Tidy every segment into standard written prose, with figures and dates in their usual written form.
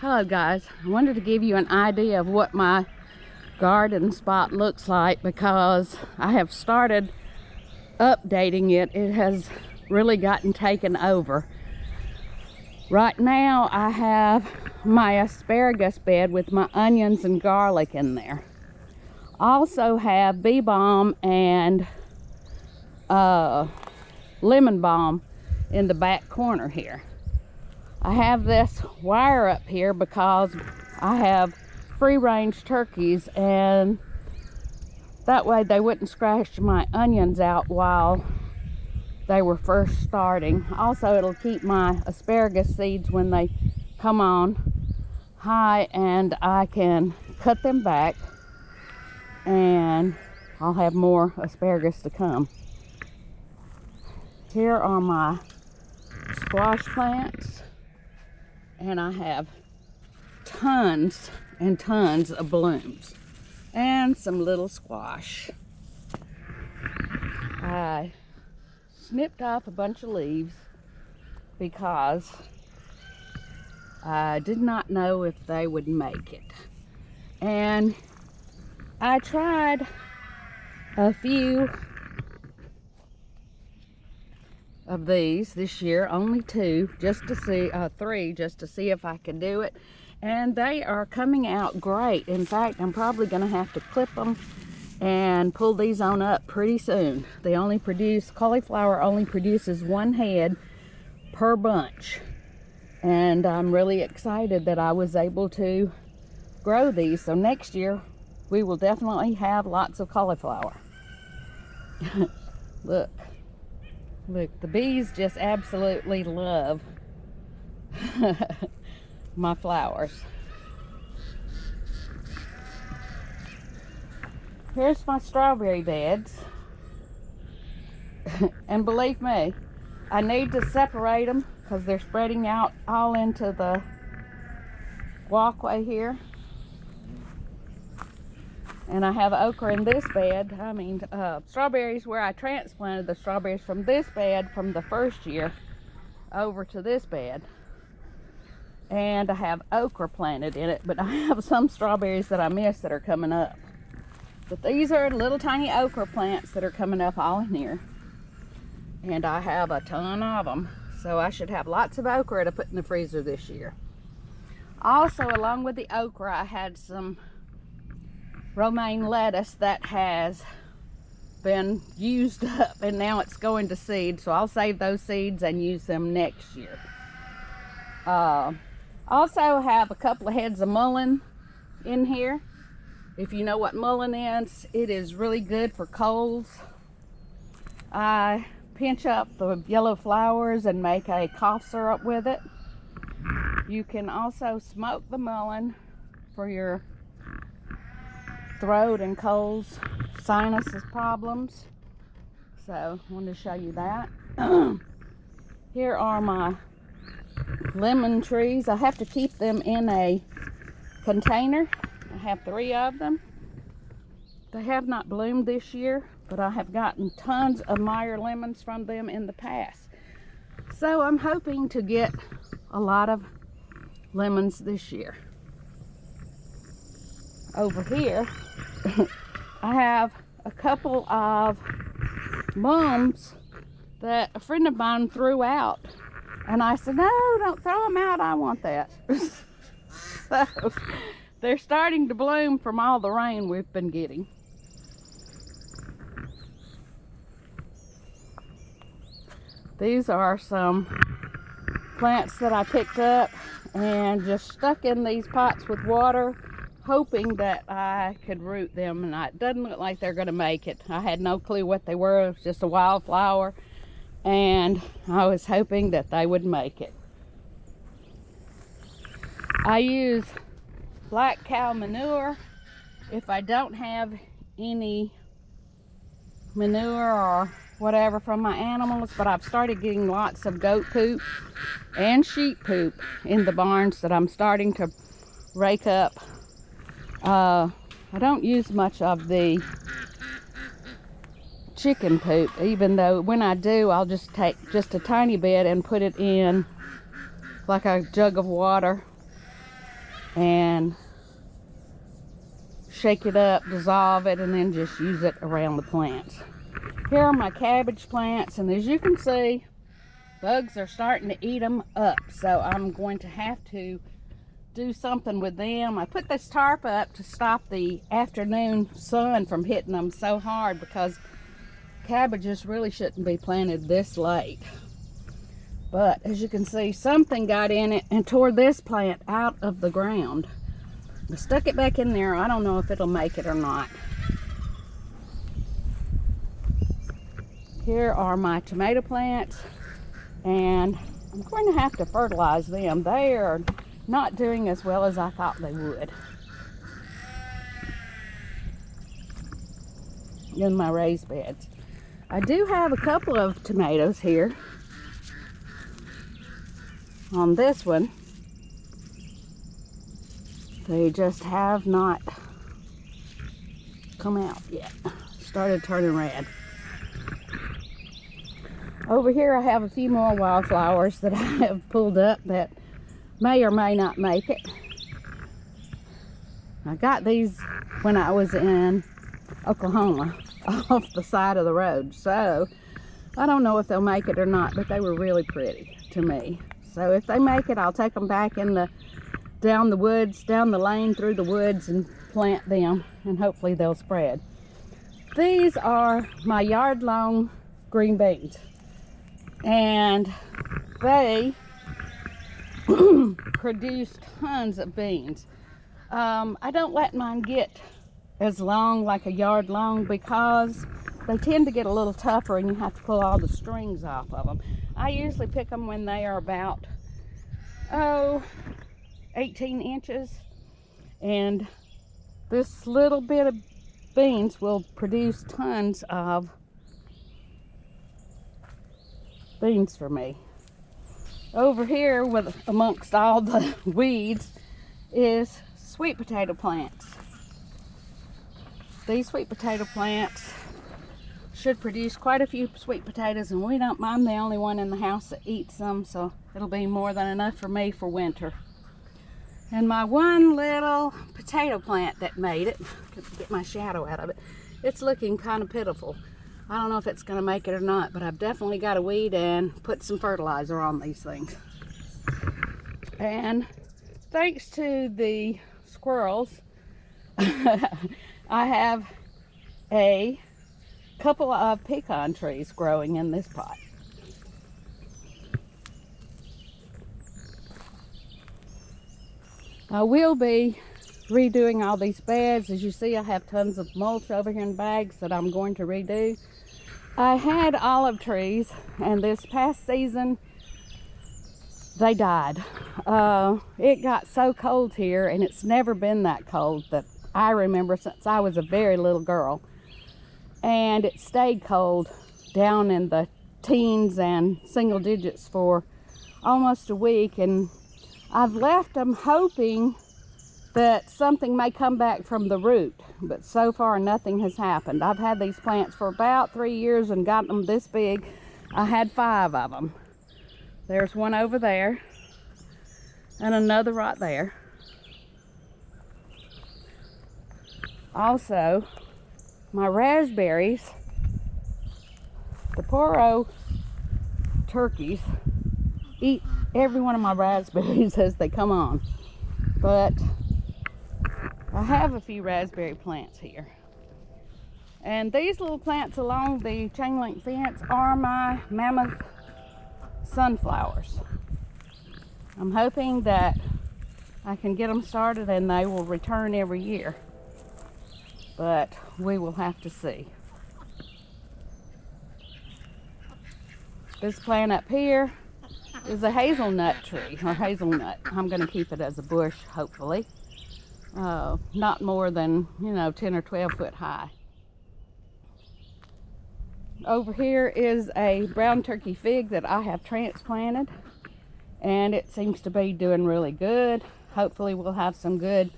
Hello guys, I wanted to give you an idea of what my garden spot looks like because I have started updating it. It has really gotten taken over. Right now I have my asparagus bed with my onions and garlic in there. I also have bee balm and lemon balm in the back corner here. I have this wire up here because I have free-range turkeys, and that way they wouldn't scratch my onions out while they were first starting. Also, it'll keep my asparagus seeds when they come on high, and I can cut them back and I'll have more asparagus to come. Here are my squash plants, and I have tons and tons of blooms and some little squash. I snipped off a bunch of leaves because I did not know if they would make it. And I tried a few of these this year, only three, just to see if I could do it, and they are coming out great. In fact, I'm probably going to have to clip them and pull these on up pretty soon. Cauliflower only produces one head per bunch, and I'm really excited that I was able to grow these. So next year we will definitely have lots of cauliflower. Look, the bees just absolutely love my flowers. Here's my strawberry beds. And believe me, I need to separate them because they're spreading out all into the walkway here. And I have okra in this bed. Strawberries where I transplanted the strawberries from this bed from the first year over to this bed. And I have okra planted in it, but I have some strawberries that I missed that are coming up. But these are little tiny okra plants that are coming up all in here. And I have a ton of them. So I should have lots of okra to put in the freezer this year. Also, along with the okra, I had some romaine lettuce that has been used up, and now it's going to seed, so I'll save those seeds and use them next year. Also have a couple of heads of mullein in here. If you know what mullein is, it is really good for colds. I pinch up the yellow flowers and make a cough syrup with it. You can also smoke the mullein for your throat and colds, sinuses problems. So I wanted to show you that. Here are my lemon trees. I have to keep them in a container. I have 3 of them. They have not bloomed this year, but I have gotten tons of Meyer lemons from them in the past. So I'm hoping to get a lot of lemons this year. Over here, I have a couple of mums that a friend of mine threw out, and I said, no, don't throw them out, I want that. So they're starting to bloom from all the rain we've been getting. These are some plants that I picked up and just stuck in these pots with water, hoping that I could root them, and it doesn't look like they're going to make it. I had no clue what they were. It was just a wildflower, and I was hoping that they would make it. I use black cow manure if I don't have any manure or whatever from my animals, but I've started getting lots of goat poop and sheep poop in the barns that I'm starting to rake up. I don't use much of the chicken poop, even though when I do, I'll just take just a tiny bit and put it in like a jug of water and shake it up, dissolve it, and then just use it around the plants. Here are my cabbage plants, and as you can see, bugs are starting to eat them up, so I'm going to have to do something with them. I put this tarp up to stop the afternoon sun from hitting them so hard, because cabbages really shouldn't be planted this late. But as you can see, something got in it and tore this plant out of the ground. I stuck it back in there. I don't know if it'll make it or not. Here are my tomato plants, and I'm going to have to fertilize them. They are not doing as well as I thought they would in my raised beds. I do have a couple of tomatoes here on this one. They just have not come out yet. Started turning red. Over here I have a few more wildflowers that I have pulled up that may or may not make it. I got these when I was in Oklahoma off the side of the road, so I don't know if they'll make it or not, but they were really pretty to me. So if they make it, I'll take them back in down the woods, down the lane through the woods, and plant them, and hopefully they'll spread. These are my yard-long green beans, and they produce tons of beans. I don't let mine get as long, like a yard long, because they tend to get a little tougher and you have to pull all the strings off of them. I usually pick them when they are about 18 inches, and this little bit of beans will produce tons of beans for me. Over here, amongst all the weeds, is sweet potato plants. These sweet potato plants should produce quite a few sweet potatoes, and I'm the only one in the house that eats them, so it'll be more than enough for me for winter. And my one little potato plant that made it, couldn't get my shadow out of it, it's looking kind of pitiful. I don't know if it's going to make it or not, but I've definitely got to weed and put some fertilizer on these things. And thanks to the squirrels, I have a couple of pecan trees growing in this pot. I will be redoing all these beds. As you see, I have tons of mulch over here in bags that I'm going to redo. I had olive trees, and this past season they died. It got so cold here, and it's never been that cold that I remember since I was a very little girl, and it stayed cold down in the teens and single digits for almost a week, and I've left them hoping that something may come back from the root, but so far nothing has happened. I've had these plants for about 3 years and got them this big. I had 5 of them. There's one over there and another right there. Also, my raspberries, the poor turkeys eat every one of my raspberries as they come on, but I have a few raspberry plants here. And these little plants along the chain link fence are my mammoth sunflowers. I'm hoping that I can get them started and they will return every year, but we will have to see. This plant up here is a hazelnut tree, or hazelnut. I'm going to keep it as a bush, hopefully. Not more than, 10 or 12 foot high. Over here is a brown turkey fig that I have transplanted, and it seems to be doing really good. Hopefully we'll have some good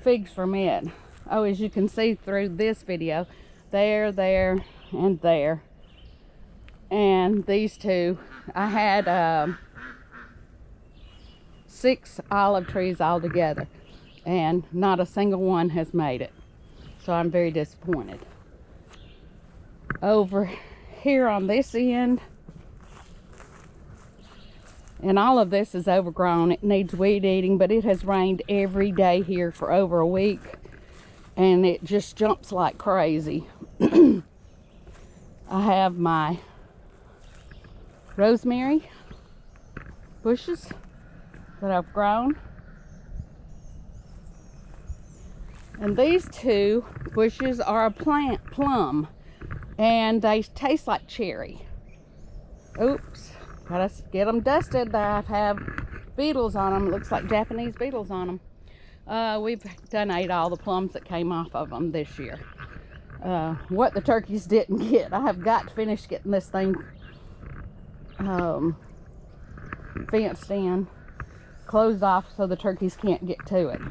figs from it. Oh, as you can see through this video, there, and there. And these two, I had 6 olive trees altogether, and not a single one has made it. So I'm very disappointed. Over here on this end, and all of this is overgrown. It needs weed eating, but it has rained every day here for over a week, and it just jumps like crazy. I have my rosemary bushes that I've grown, and these 2 bushes are a plant plum, and they taste like cherry. Oops, gotta get them dusted. I have beetles on them. Looks like Japanese beetles on them. We've done ate all the plums that came off of them this year. What the turkeys didn't get. I have got to finish getting this thing fenced in, closed off, so the turkeys can't get to it.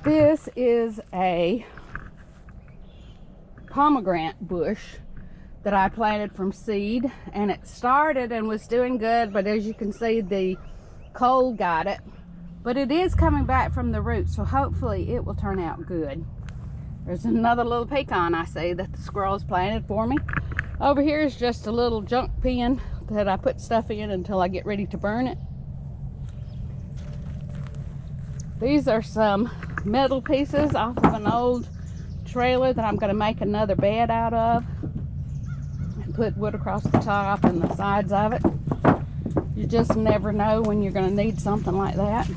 This is a pomegranate bush that I planted from seed, and it started and was doing good, but as you can see, the cold got it. But it is coming back from the roots, so hopefully it will turn out good. There's another little pecan I see that the squirrels planted for me. Over here is just a little junk pen that I put stuff in until I get ready to burn it. These are some metal pieces off of an old trailer that I'm going to make another bed out of, and put wood across the top and the sides of it. You just never know when you're going to need something like that.